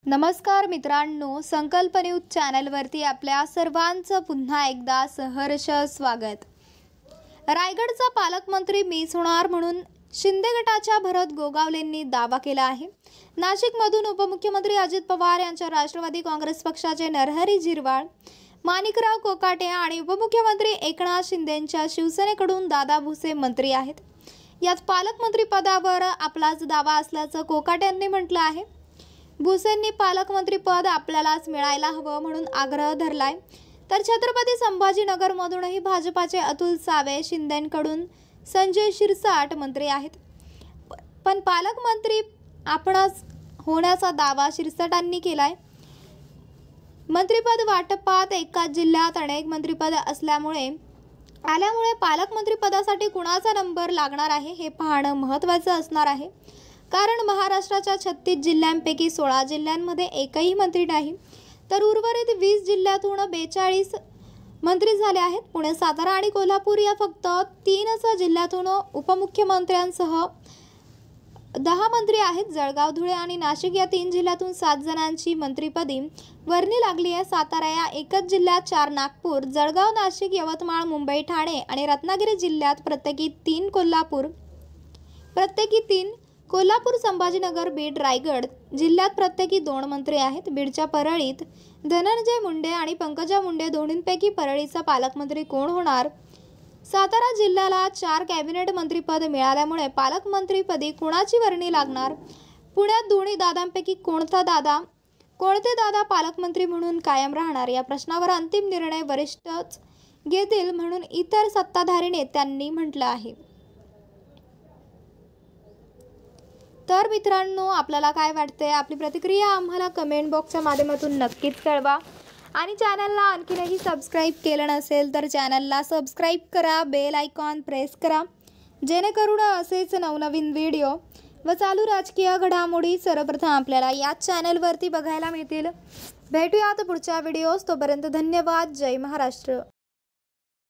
नमस्कार मित्रांनो, संकल्प न्यूज चॅनलवरती आपल्या सर्वांचं पुन्हा एकदा सहर्ष स्वागत। रायगडचा पालकमंत्री मीच होणार म्हणून शिंदे गटाच्या भरत गोगावलेंनी दावा केला आहे। नाशिकमधून उपमुख्यमंत्री अजित पवार यांच्या राष्ट्रवादी काँग्रेस पक्षाचे नरहरी झिरवाळ, माणिकराव कोकाटे आणि उपमुख्यमंत्री एकनाथ शिंदेंच्या शिवसेनेकडून दादा भुसे मंत्री आहेत। यात पालकमंत्री पदावर आपलाच दावा असल्याचं कोकाटे यांनी म्हटलं आहे। भुसेंनी पालकमंत्री पद आपल्यालाच मिळायला हवं म्हणून आग्रह धरलाय। तर छत्रपती संभाजीनगरमधूनही भाजपाचे अतुल सावे, शिंदेंकडून संजय शिरसाट मंत्री आहेत। पण पालकमंत्री आपणच होण्याचा दावा शिरसाटांनी केलाय। मंत्रिपद वाटपात एकाच जिल्ह्यात अनेक मंत्रिपद आल्यामुळे पालकमंत्री पदासाठी कुणाचा नंबर लागणार आहे हे पाहणं महत्त्वाचं असणार आहे। कारण महाराष्ट्राच्या 36 जिल्ह्यांपैकी 16 जिल्ह्यांमध्ये एकही मंत्री नाही, तर उर्वरित 20 जिल्ह्यातून 42 मंत्री झाले आहेत। पुणे, सातारा आणि कोल्हापूर या फक्त 3च जिल्ह्यातून उपमुख्यमंत्र्यांसह 10 मंत्री आहेत। जळगाव, धुळे आणि नाशिक या 3 जिल्ह्यातून 7 जणांची मंत्रिपदी वर्णी लागली आहे। सातारा या एकच जिल्ह्यात 4, नागपूर, जळगाव, नाशिक, यवतमाळ, मुंबई, ठाणे आणि रत्नागिरी जिल्ह्यात प्रत्येकी 3, कोल्हापूर, संभाजीनगर, बीड, रायगड जिल्ह्यात प्रत्येकी 2 मंत्री आहेत। बीडच्या परळीत धनंजय मुंडे आणि पंकजा मुंडे दोन्हींपैकी परळीचा पालकमंत्री कोण होणार? सातारा जिल्ह्याला 4 कॅबिनेट मंत्रीपद मिळाल्यामुळे पालकमंत्रीपदी कुणाची वर्णी लागणार? पुण्यात दोन्ही दादांपैकी कोणते दादा पालकमंत्री म्हणून कायम राहणार? या प्रश्नावर अंतिम निर्णय वरिष्ठच घेतील म्हणून इतर सत्ताधारी नेत्यांनी म्हटलं आहे। तर मित्रांनो, आपल्याला काय वाटतंय? आपली प्रतिक्रिया आम्हाला कमेंट बॉक्सच्या माध्यमातून नक्कीच कळवा आणि चॅनलला आणखीनही सबस्क्राईब केलं नसेल तर चॅनलला सबस्क्राईब करा, बेल आयकॉन प्रेस करा, जेणेकरून असेच नवनवीन व्हिडिओ व चालू राजकीय घडामोडी सर्वप्रथम आपल्याला याच चॅनलवरती बघायला मिळतील। भेटूयात पुढच्या व्हिडिओज, तोपर्यंत धन्यवाद। जय महाराष्ट्र।